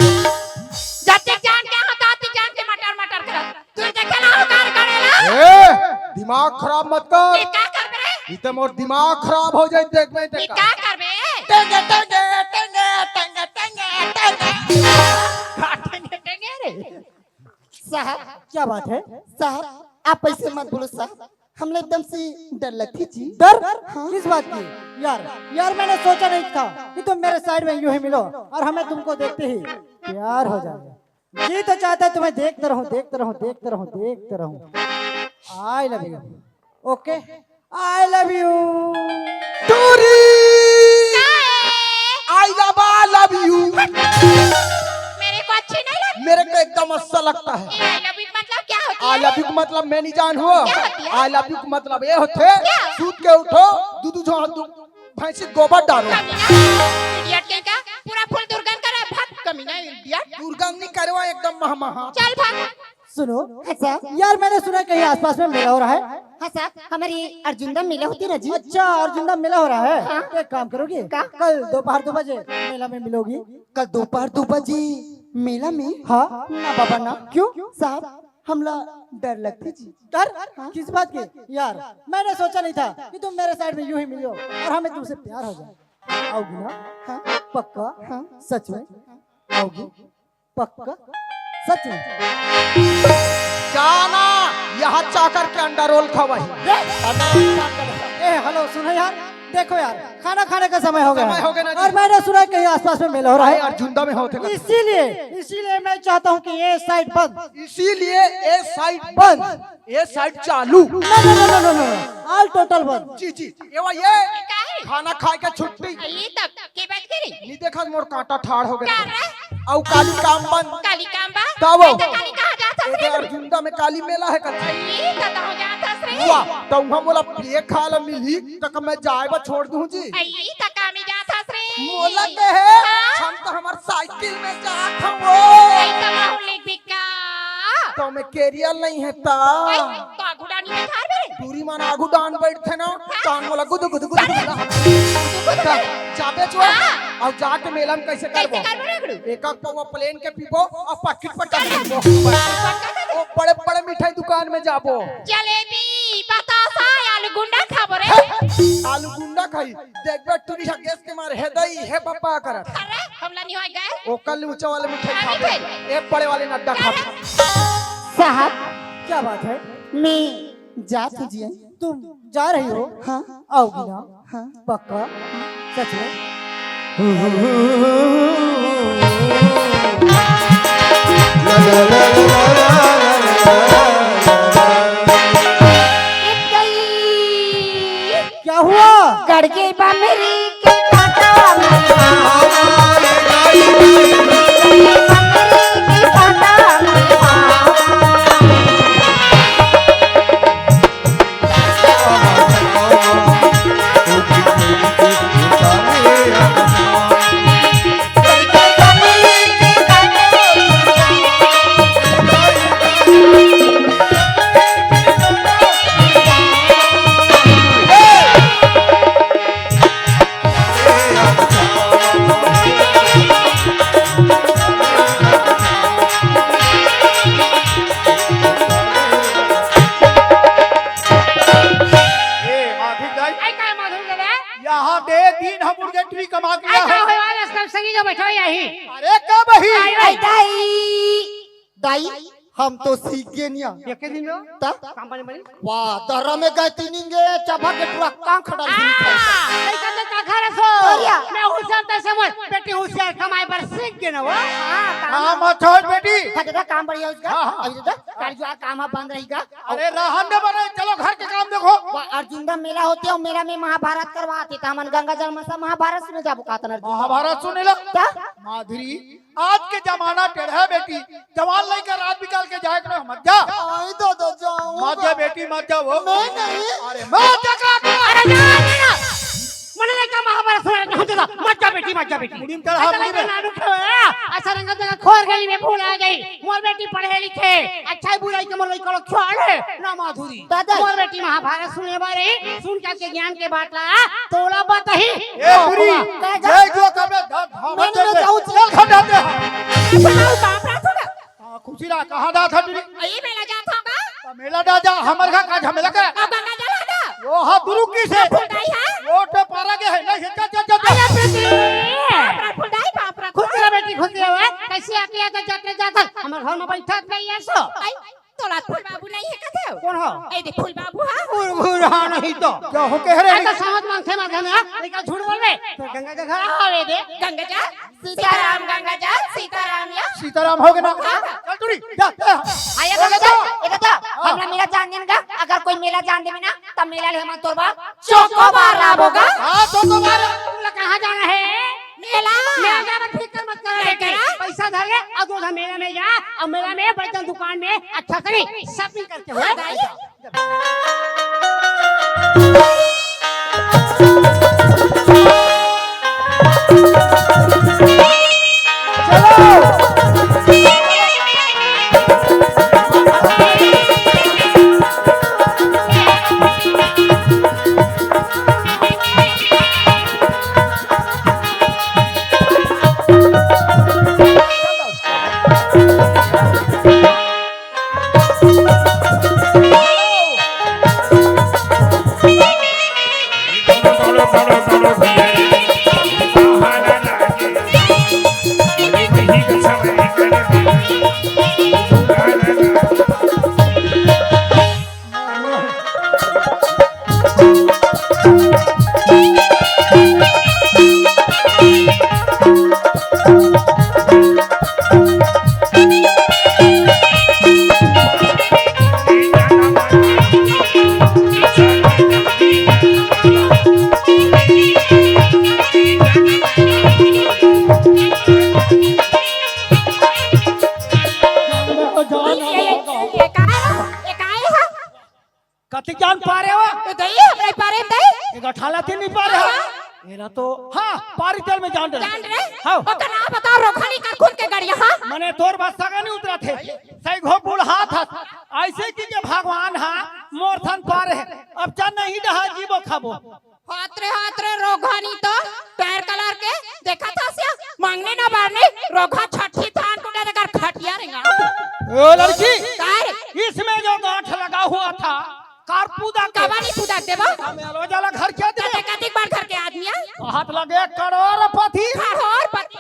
जाते जान के हताती जान के मटर मटर करत तू देखे ना कार करेला ए दिमाग खराब मत ये कर का करबे इते मोर दिमाग खराब हो जाए देख में ये देखा का करबे टेंगे टेंगे टेंगे टेंगे टेंगे टेंगे काटेंगे टेंगे रे साहब क्या बात है साहब आप ऐसे मत बोलो साहब हम लोग एकदम से डर लगती जी डर किस बात की यार यार मैंने सोचा नहीं था कि तुम मेरे साइड में यूं ही मिलो और हमें तुमको देखते ही प्यार हो जाएगा जी तो चाहता है तुम्हें देखते रहूं देखते रहूं देखते रहूं देखते रहूं I love you okay I love you टूरी आई लव यू मेरे को अच्छी नहीं लगती मेरे को एकदम अच्छा लगता है ये आई लव यू मतलब क्या होती आई है लव यू का मतलब मैं नहीं जान हो क्या होती है? आई लव यू का मतलब ये होते सूत के उठो दूध जो भैंसी गोबर डालो इडियट के का पूरा फुल दुर्गंध कर भाग कमीना इडियट दुर्गंध नहीं करवा एकदम महा चल भाग सुनो हाँ साहब यार मैंने सुना कहीं आसपास में मेला हो रहा है हाँ साहब हमारी अर्जुनदा मेला होती ना जी अच्छा अर्जुन मेला हो रहा है एक काम करोगी कल दोपहर 2 बजे मेला में मिलोगी कल दोपहर 2 बजे मेला में हाँ ना बाबा ना क्यों साहब हमला डर लगती जी डर किस बात की यार मैंने सोचा नहीं था कि तुम मेरे साइड में यूं ही मिलो और हमें तुमसे प्यार हो जाए आओगी ना हाँ पक्का हाँ सच में आओगी पक्का सच में जाना यहाँ चाकर के अंडा रोल खवाही ए हेलो सुनो यार देखो यार खाना खाने का समय हो समय हो गया ना गया जी। और मैंने सुना कहीं आसपास में मेला हो रहा भाई है अर्जुनदा में होते इसीलिए मैं चाहता हूँ कि ये साइड बंद इसीलिए ये साइड बंद ये साइड चालू नो ऑल टोटल बंद जी जी ये खाना खाए के छुट्टी ये तब की बात करी नहीं देखा मोर कांटा ठाड़ हो क्या गया रे औ काली काम बंद काली काम बा तब मैं तो काली कहा जाता ये अर्जुनदा में काली मेला है कथा ये तो हो जाता रे वाह तो वहां मोला एक खाल मिली तक मैं जाएगा छोड़ दूं जी ये तो काम ही जाता रे मोला के है हम तो हमार साइकिल में जात हम वो ऐसा माहौल लिख बिका तो मैं कैरियर नहीं है ता तो आगुडानी में थार बे पूरी मन आगू डान बैठे ना कान मोला गुद गुद गुद जाबे छो और जाके मेला में कैसे करबो कैसे करबो रे गुरु एक एक पवा प्लेन के पीबो और पैकेट पर टांग देबो ओ बड़े बड़े मिठाई दुकान में जाबो जलेबी बतासा आलू गुंडा खाबो रे आलू गुंडा खाई देखबे टूरी गैस के मार हे दई हे पप्पा करत अरे हमला नहीं होय गए ओ कल ऊंचा वाले मिठाई खाबे एक बड़े वाले नड्डा खाबे साहब क्या बात है मैं जात हूँ जी तुम जा रही हो हाँ आओगी ना हाँ पक्का सच में क्या हुआ गड़के बा मेरी के काटा अरे कब ही आई दाई दाई हम तो सीख गए निया देखे दिन में ता कंपनी बनी वाह दर्रा में गए तीनिंगे चबा के ट्रक कां खड़ा नहीं करते का खा रहे सो मैं होशियार तो समझ बेटी होशियार कमाई पर सीख गए ना वो हाँ मत छोड़ बेटी दादा काम बढ़िया उसका अभी दादा कल जो काम बंद रहेगा अरे रहन दे बने चलो घर के काम देखो अर्जुन का मेला होते और मेला में महाभारत करवाते थे हमन गंगा जल में महाभारत सुने जाबो कहतन अर्जुन महाभारत सुने लो माधुरी आज के जमाना टेढ़ा बेटी जवान लेकर रात निकाल के जाए ना मत जा आई दो जाऊं मत जा बेटी मत जा वो नहीं अरे मत जा अरे ना मने नहीं का महाभारत सुने हम तो मत जा बेटी मुनीम चढ़ा मुनीम नाडू ऐसा रंग जगह खोर गई में भूल आ गई मोर बेटी पढ़े लिखे अच्छा बुराई के मोर लइका लोग छोड़े ना माधुरी मोर बेटी महाभारत सुने बारे सुन के ज्ञान के बाटला तोला बताही ए बुरी जय जो कबे धामत चल खड़ा दे बाप रा थोड़ा खुशी रा कहां दा था तेरी ये मेला जाता होगा मेला दा जा हमर का झमेला का गंगा जल है ना वो हा गुरु की से फुटाई है वो तो पारा के है ना जा अरे बेटी फुटाई बाप रा खुश रह बेटी खुश रह कैसे आके आके जाते जाते हमर घर में बैठत नहीं ऐसो तोला फूल बाबू नहीं है कथे कौन हो ए दे फूल बाबू हां फूल हां नहीं तो क्या हो कह रहे ऐसा समझ मांगते माध्यम है लेकिन झूठ बोल बे तो गंगा जा घर आवे दे गंगा जा सीताराम या सीताराम हो गए ना चल तुरी जा आया गंगा जा हमरा मेला जान देन का अगर कोई मेला जान देवे ना तब मेला ले हम तोरबा चौकोबार होगा हां तो मार तुम कहां जाना है मेला जा फिकर मत कर पैसा धर ले और दूसरा मेला में जा और मेला में बर्तन दुकान में अच्छा से शॉपिंग करते हो कति जान पा रहे हो नहीं पारे एक अठाला थी नहीं पा रहे हो मेरा तो हाँ पारी तेल में जान रहे हाँ ओकर नाम बताओ रोखानी कर खुद के गड़िया हां मने तोर बस्ता का नहीं उतरा थे सही घो बुढ़ हाथ ऐसे की के भगवान हाँ मोर थन पार है अब चल नहीं रहा जीवो खाबो हाथ रे रोघानी तो पैर कलर के देखा था सिया मांगने ना बारने रोघा छठी थान को लेकर खटिया रेगा ओ लड़की कार इसमें जो गांठ लगा हुआ था कारपूदा कबानी पूदा देबो हमें लो जाला घर क्या दे कतिक बार घर के आदमी हाथ लगे करोड़पति करोड़पति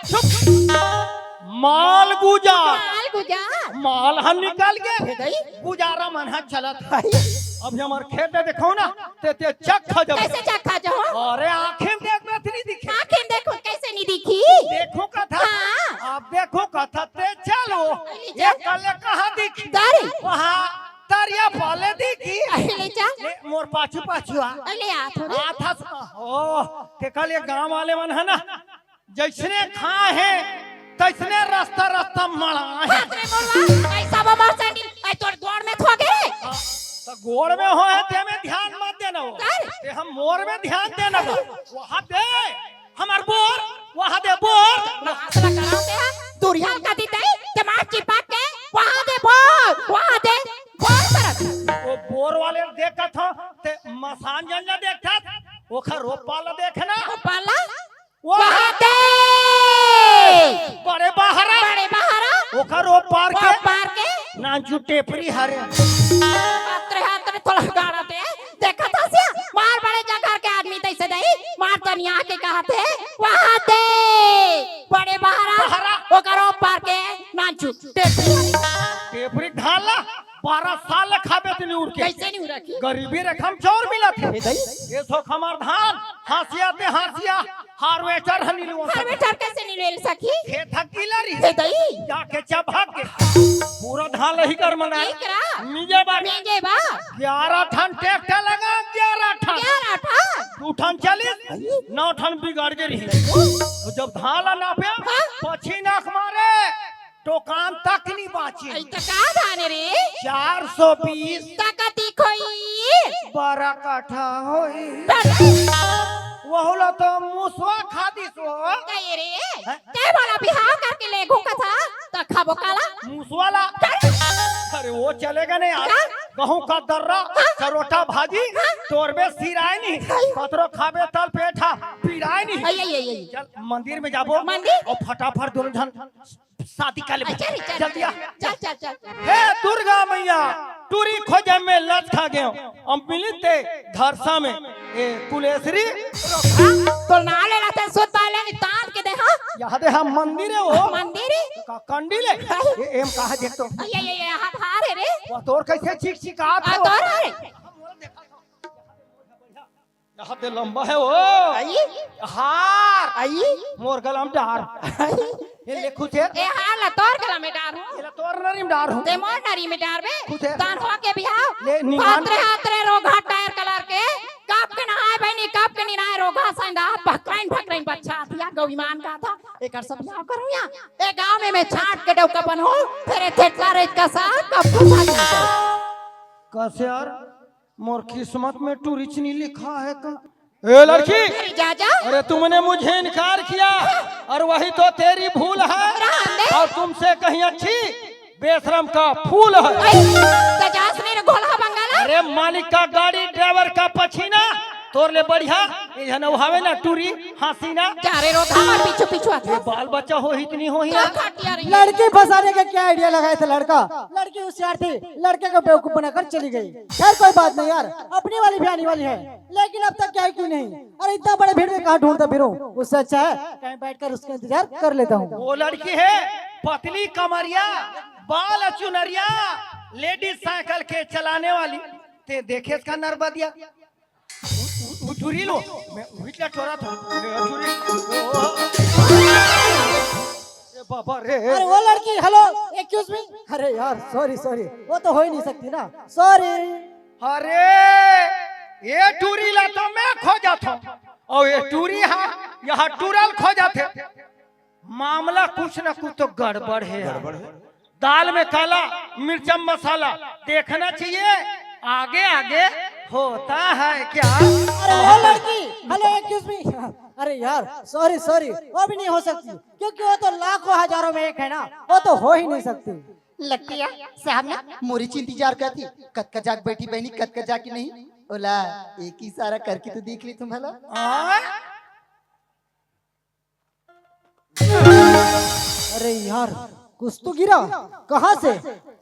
माल गुजार गुजा माल हम निकाल के गुजारा मनहक चलत है अब हमार खेत में देखो ना ते चख खा जब कैसे चखा जो अरे आंखें देख में नहीं दिखे आंखें देखो कैसे नहीं दिखी देखो कथा अब देखो कथा ते चलो ये कल कहां दिखी दारी वहां तारिया पाले दिखी ले जा ले मोर पाछू पाछू आ ले आ थोड़े था ओ के कल ये गांव वाले मन है ना जैसने खा है तैसने रास्ता रास्ता मड़ा है अरे बोलवा ऐसा बाबा सैंडल आई तोड़ गोड़ में खो गए तो गोड़ में हो है ते में ध्यान मत देना वो ते हम मोर में ध्यान देना वहां दे हमार बोर वहां दे बोर असला कराते हैं दुरिया का दीते दिमाग चिपक के वहां दे बोर वहां दे बोर तरफ वो बोर वाले देखा था ते मसान जंजा देखता ओखा रोप पाला देखना पाला वहां दे बड़े बाहरा ओखा रोप पार के ना जुटे परी हरे हाथ थोड़ा गाड़ा थे देखा था सिया मार बड़े जगह के आदमी तैसे नहीं मार तनिया के कहा थे वहां दे बड़े बहारा वो करो पार के नाचू टेपरी ढाला 12 साल खाबे तनी उड़ के कैसे नहीं रखी गरीबी रकम चोर मिला थे ये सो हमार धान हासिया ते हासिया हार्वेस्टर हनी लो हार्वेस्टर कैसे नहीं ले सकी खेत हकीलरी हे दई जाके चबहक के पूरा धान लही कर मना नहीं करा मीजे बार मेंगे बा 11 ठन ट्रैक्टर लगा 11 ठन 11 ठन 2 ठन 40 9 ठन बिगाड़ के रही तो जब धान ला नापे पछी नाक मारे टोकान तक नहीं बाची आई तका धाने रे 420 तकती खोई 12 काठा होई वहुला तो मुसवा खादी सो कहे रे के वाला बिहाव करके ले घूका था तो खाबो काला मुसवाला अरे वो चलेगा नहीं यार गहूं का दर्रा करोटा भाजी तोरबे सिराय नहीं पत्रो खाबे तल पेठा पिराय नहीं आई चल मंदिर में जाबो मंदिर? और फटाफट दोनों जन शादी कर ले चल जल्दी आ चल चल चल हे दुर्गा मैया टूरी खोजे में लच खा गए हम मिलते धरसा में ए कुलेश्वरी तो ना ले रहा सुध पाले नि तान के दे हां यहाँ दे हम मंदिर है वो मंदिर का कंडील है एम कहा देख तो ये हाथ हारे रे वो तोर कैसे चीख चिकात आ हो तोर हारे यहाँ दे लंबा है वो आई हार आई मोर गलम डार ये लेखु थे ए हाल तोर गला में डार हूं ये तोर नरीम डार हूं ते मोर नरी में डार बे कुछ है? तान हो के बिहाव ले निमान हातरे रोगा टायर कलर के काप के नहाए बहनी काप के निनाए रोगा संदा भकराइन बच्चा थिया गौ ईमान का था एकर सब बिहाव करू या ए गांव में मैं छाट के डौका बन हो तेरे थेटला रे का सा कब फसा कैसे यार मोर किस्मत में टूरिचनी लिखा है का ए लड़की जाजा अरे तुमने मुझे इनकार किया और वही तो तेरी भूल है और तुमसे कहीं अच्छी बेशरम का फूल है सजास मेरे घोला बंगाला अरे मालिक का गाड़ी ड्राइवर का पछीना तोर ले बढ़िया ये जन उहावे ना टूरी हसीना चारे रोधा मार पीछू पीछू आता ये बाल बच्चा हो इतनी हो ही क्या खाटिया रही लड़की फंसाने का क्या आइडिया लगाया था लड़का लड़की होशियार थी लड़के को बेवकूफ बनाकर चली गई खैर कोई बात नहीं यार अपनी वाली भी आने वाली है लेकिन अब तक क्या है क्यों नहीं अरे इतना बड़े भीड़ में कहाँ ढूंढता फिरूं उससे अच्छा है कहीं बैठकर उसका इंतजार कर लेता हूँ वो लड़की है पतली कमरिया बाल चुनरिया लेडीज साइकिल के चलाने वाली ते देखे इसका नरबदिया टूरी लो मैं उठला टोरा था ए बाबा रे अरे वो लड़की हेलो एक्सक्यूज मी अरे यार सॉरी वो तो हो ही नहीं सकती ना सॉरी अरे ये टूरी ला तो मैं खो जाता हूँ और ये टूरी यहाँ टूरल खो जाते मामला कुछ न कुछ तो गड़बड़ है दाल में काला मिर्चम मसाला देखना चाहिए आगे आगे होता है क्या अरे वो लड़की हेलो एक्सक्यूज मी अरे यार सॉरी वो भी नहीं हो सकती क्योंकि वो तो लाखों हजारों में एक है ना वो तो हो ही नहीं सकती लगती है साहब ना मोरी इंतजार करती कत का जाग बैठी बहनी कत का जाग की नहीं ओला एक ही सारा करके तो देख ली तुम भला अरे यार कुछ तो गिरा कहाँ से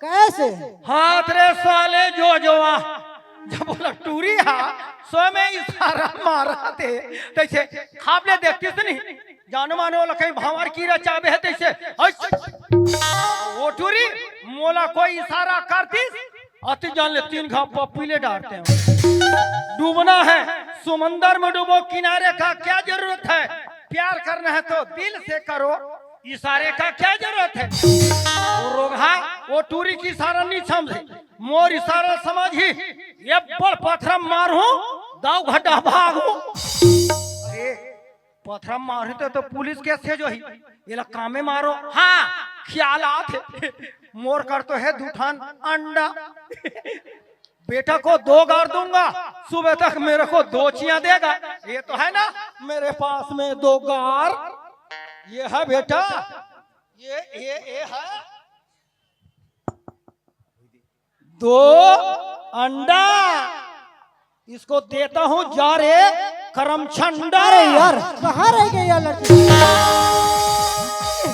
कैसे हाथ रे साले जो जब बोला टूरी सो में इशारा मारा थे तैसे खाबले देखती से नहीं जानो मानो वाला कहीं भंवर कीड़ा चाबे है तैसे वो टूरी मोला कोई इशारा करती अति जान ले 3 घाव पपीले डालते हैं डूबना है समंदर में डूबो किनारे का क्या जरूरत है प्यार करना है तो दिल से करो इशारे का क्या जरूरत है वो रोगा वो टूरी की इशारा नहीं समझे मोर इशारा समझ ही ये बड़ पत्थर मारू दाव घटा भागू अरे पत्थर मारते तो पुलिस केस है जो ही ये लोग कामे मारो हाँ ख्याल आते मोर कर तो है दूठान अंडा बेटा को 2 गार दूंगा सुबह तक मेरे को 2 चियां देगा ये तो है ना मेरे पास में 2 गार ये है बेटा ये है 2 अंडा इसको देता हूँ जा रे करमचंडा अरे यार कहाँ रह गई यार लड़की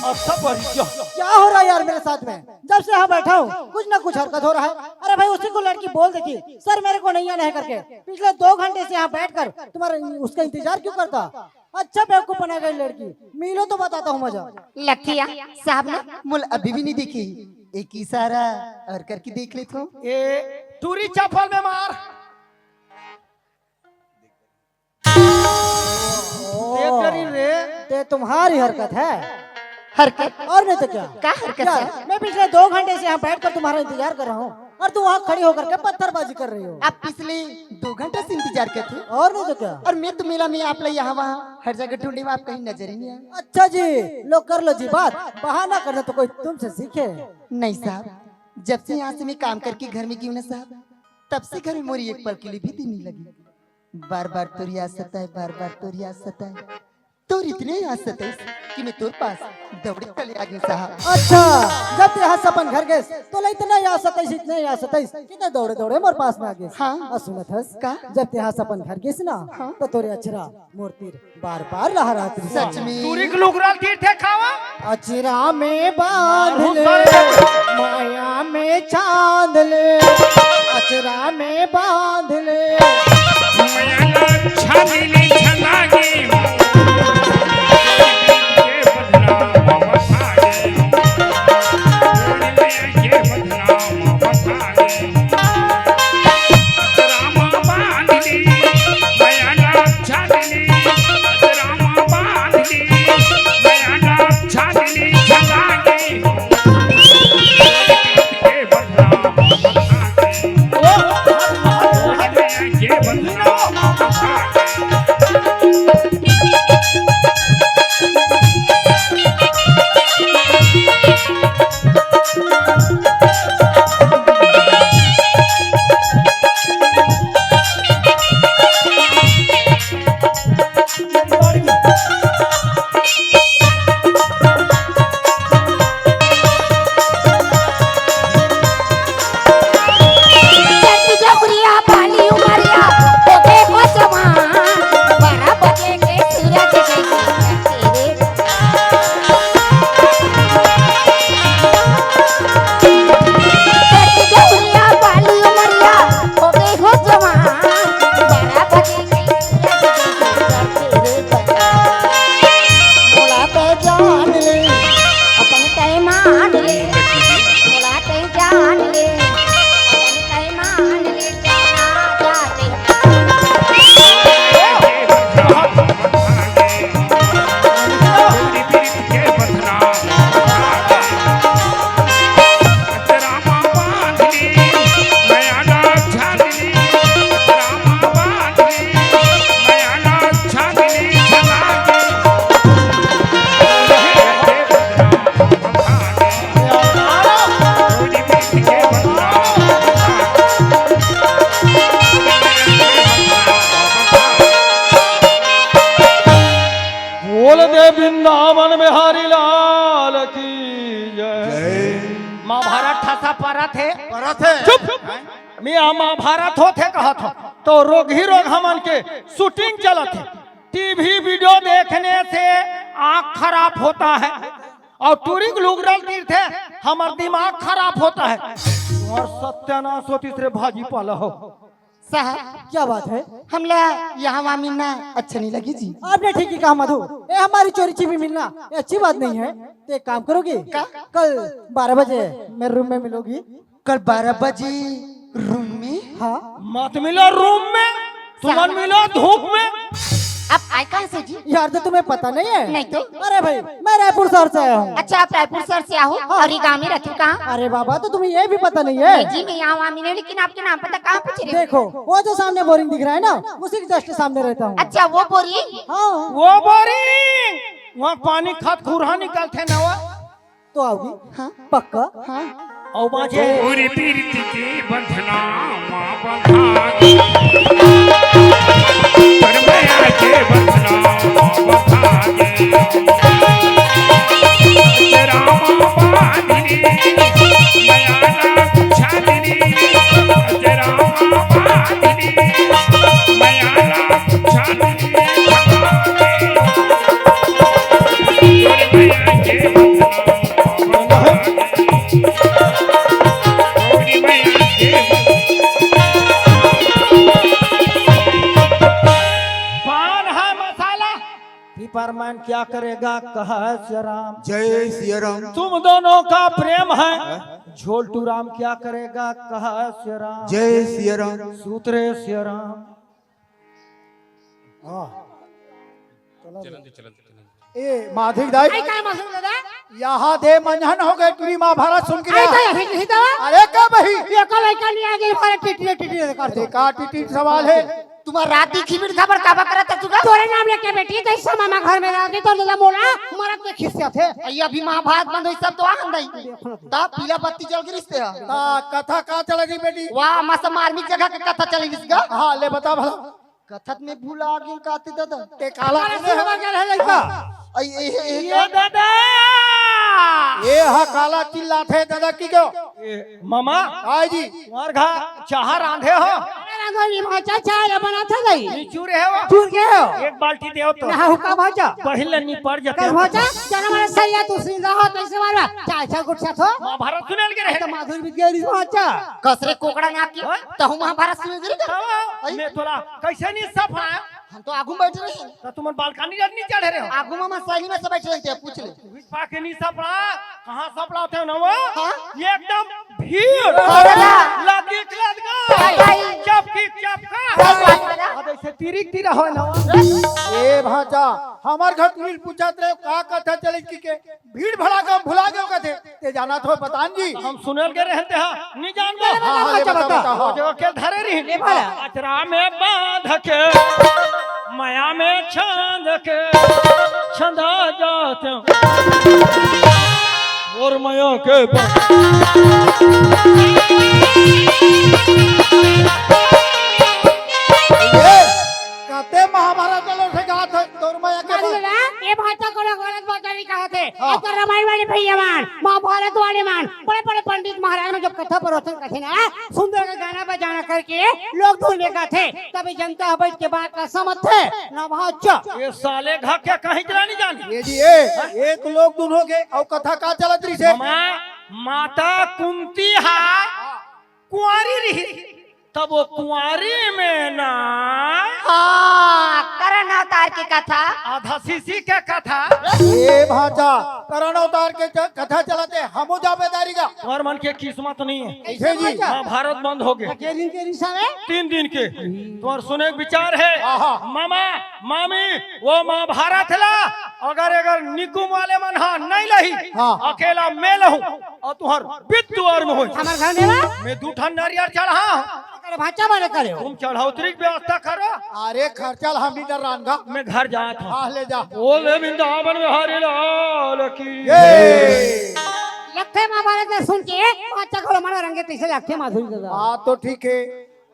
अच्छा परिचय क्या हो रहा है यार मेरे साथ में जब से यहाँ बैठा हूँ कुछ ना कुछ हरकत हो रहा है अरे भाई उसी को लड़की बोल देखी सर मेरे को नहीं आना है करके पिछले 2 घंटे से यहाँ बैठकर तुम्हारा उसका इंतजार क्यों करता अच्छा बेवकूफ बना गई लड़की। मिलो तो बताता हूँ मजा। लखिया साहब ने मुल अभी भी नहीं देखी, एक इशारा और करके देख ले तो। ये टूरी चप्पल में मार। ये करी रे। ते तुम्हारी हरकत है। हरकत और नहीं तो क्या? क्या हरकत यार, है? मैं पिछले 2 घंटे से यहाँ बैठकर तुम्हारा इंतजार कर रहा हूँ और तुम वहाँ खड़ी होकर के पत्थरबाजी कर रही हो। आप पिछले 2 घंटे से इंतजार करते हो और नहीं तो क्या? और मैं तो मेला में आप लोग यहाँ वहाँ हर जगह ढूंढे हुए, आप कहीं नजर ही नहीं आए। अच्छा जी, लो कर लो जी बात। बहाना करना तो कोई तुमसे सीखे। नहीं साहब, जब से यहाँ से मैं काम करके घर में गई ना साहब, तब से घर में मोरी एक पल के लिए भी दिन नहीं लगी। बार बार तो रियाज सताए, बार बार तो रियाज सताए, तो इतने याद सताए कि मैं तोर पास दौड़े चले आ गई साहब। अच्छा, जब यहाँ से अपन घर गए तो इतना याद सताइस, इतने याद सताइस, कितने दौड़े दौड़े मोर पास में आ गए। हाँ। और सुनत हस का? जब यहाँ से अपन घर गए ना हाँ। तो तोरे अचरा मोरतीर बार बार लहराती। सच में टूरी के लुगरा तीर्थ है खावा। अचरा में बांध ले, माया में चांद ले, अचरा में बांध ले। मयाला छानीली छनागी के बदनाम वफागे, के बदनाम वफागे, रामा बांधली मयाला छानीली, रामा बांधली मयाला छानीली छनागी के बदनाम वफागे, के बदनाम वफागे। बोल दे वृंदावन बिहारी लाल की जय। महाभारत ठासा परत है। चुप। मियाँ महाभारत होते कहा था तो रोग ही रोग हमन के शूटिंग चलत है। टीवी वीडियो देखने से आँख खराब होता है और टूरिंग लुगरल तीर्थ है हमार दिमाग खराब होता है। और सत्यानाश होती से भाजी पाला हो। साहब क्या बात है? हमला यहाँ वहाँ मिलना अच्छा नहीं लगी जी। आपने ठीक ही कहा मधु, ये हमारी चोरी छिपी मिलना ये अच्छी बात नहीं है। तो एक काम करोगी, कल 12 बजे मेरे रूम में मिलोगी। कल 12 बजे रूम में? हाँ। मत मिलो रूम में, तुम मिलो धूप में। आप आए कहाँ से जी? यार तो तुम्हें पता नहीं है? नहीं तो। अरे भाई मैं रायपुर शहर से आया हूँ। अच्छा, आप रायपुर शहर से आओ और ये गाँव में रहते हो कहाँ? अरे बाबा तो तुम्हें ये भी पता नहीं है? नहीं जी, मैं यहाँ वहाँ मिले, लेकिन आपके नाम पता कहाँ पूछ रहे हो? देखो वो जो सामने बोरिंग दिख रहा है ना, उसी के जस्ट सामने रहता हूँ। अच्छा, वो बोरिंग? हाँ। वो बोरिंग वहाँ पानी खत खुरहा निकलते न वो। तो आओगी? हाँ। पक्का? हाँ। और बाजे पूरी पीरती के बंधना माँ बंधागे, पर मया के बंधना माँ बंधागे, रामा बांधनी मयाला छाननी, रामा बांधनी मयाला छाननी, पर मया के बंधना माँ बंधागे, पान है मसाला रामायण क्या करेगा कहा श्री राम। जय सिया राम। तुम दोनों का प्रेम है झोलटू राम क्या करेगा कहा श्री राम। जय सिया राम। सूत्रे श्री राम। ए माधुरी दाई आई काय मासूम दादा यहाँ दे मंझन हो गए तुरी महाभारत सुन के आई रहा। काय ही दादा अरे क्या बही ये कल लड़का नहीं आ गई हमारे टिटी करते देखा टिटी सवाल है। तुम्हारा राती खिबिर खबर काबा करता तुझा तोरे नाम लेके बेटी कैसा मामा घर में रहती तो दादा मोला हमारा के खिस्सा थे ये अभी महाभारत बंद हुई सब तो आ गई ता पीला बत्ती जल गई रिश्ते कथा कहाँ चला गई बेटी। वाह मस्त मार्मिक जगह के कथा चली इसका हाँ ले बता भला। कथक में भूला आ गई काते दादा। ते काला ये दादा ये हा काला चिल्ला थे दादा की क्यों। मामा आई जी तुम्हार घा चाह रांधे हो रंगोली भाचा चाय बना था नहीं निचूर है वो चूर के हो एक बाल्टी देओ तो ना हुका भाचा पहले निपर कर जाते भाचा जना मारे सैया तू सिंगा हो कैसे मारवा चाय चाय गुट साथ हो महाभारत सुनेल के रहे तो माधुरी विज्ञानी भाचा कसरे कोकड़ा ना की तो हम महाभारत सुन गई मैं तोला कैसे नहीं सब आया हम तो आगू बैठ रहे हैं तो तुम बालकनी जब नहीं चढ़े रहे हो आगू मामा सही में से बैठ रहे थे पूछ ले विस्पा के नहीं सपड़ा कहाँ सपड़ा होते हो ना वो हाँ? ये एकदम भीड़ लगी चपका ऐसे तिरिक तिरा हो ना ए भाचा हमार घर तुरी पूछत रहे का कथा चले की के भीड़ भड़ा के भुला गए कथे ते जाना तो बतान जी। हम सुनल के रहते हैं नहीं जान गो हाँ, हाँ, ले बता, वो जो के धरे रही अचरा में बांध के माया में छांद के छंदा जाते और माया के कहते महाभारत चलो से कहा था दौर में ये भाषा को गलत बात नहीं कहा थे तो रामायण वाले भैया मान महाभारत वाले मान बड़े बड़े पंडित महाराज में जब कथा प्रवचन करते ना सुंदर का गाना बजाना करके लोग धुन का थे तभी जनता बैठ के बात का समझ थे ना भाचा ये साले घा क्या कहीं चला नहीं जानी ये जी एक लोग दोनों के और कथा का चलत रही से माता कुंती हा कुंवारी रही तब वो कुंवारी में ना करण अवतार की कथा आधा सीसी के कथा ए भाचा करण अवतार के कथा चलाते हमो जाबेदारी का तुम्हार मन के किस्मत नहीं है ऐसे जी महाभारत बंद हो गए के दिन के रिश्ता में 3 दिन के तुम्हार सुने के विचार है मामा मामी वो महाभारत ला अगर निकुम वाले मन हा नहीं लही अकेला मैं लहूं और तुहर बिद्दुआर में हो हमार घर में मैं 2 ठन नारियल चढ़ा भाचा मारे करे तुम चढ़ौतरी की व्यवस्था करो। अरे खर्चा हम इधर रानगा मैं घर जाया था हाँ ले जा बोले वृंदावन में हरि लाल की लगते महाभारत में सुन के भाचा को हमारा रंगे तैसे लगते माधुरी दादा हाँ तो ठीक है।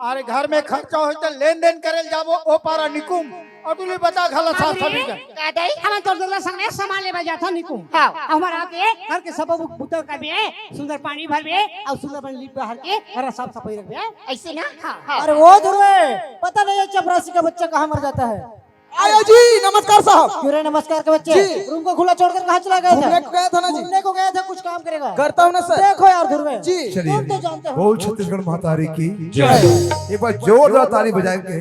अरे घर में खर्चा हो तो लेन देन करे जाबो ओ पारा निकुम और तू बता घला साथ सभी का का दई हम तो दूल्हा संग में सामान ले बजा था निकुम हां हमारा आके घर के सब बुतर कर बे सुंदर पानी भर बे और सुंदर पानी लीप बाहर के घर साफ सफाई रख बे ऐसे ना हां अरे वो ध्रुवे पता नहीं है चपरासी का बच्चा कहाँ मर जाता है। आया जी नमस्कार साहब। क्यों रे नमस्कार के बच्चे जी। रूम को खुला छोड़कर कहाँ चला गए घूमने को गया था ना जी। घूमने को गया था कुछ काम करेगा करता हूँ ना सर। देखो यार ध्रुवे जी तुम तो जानते हो बोल छत्तीसगढ़ महातारी की जय। एक बार जोरदार ताली बजाएंगे।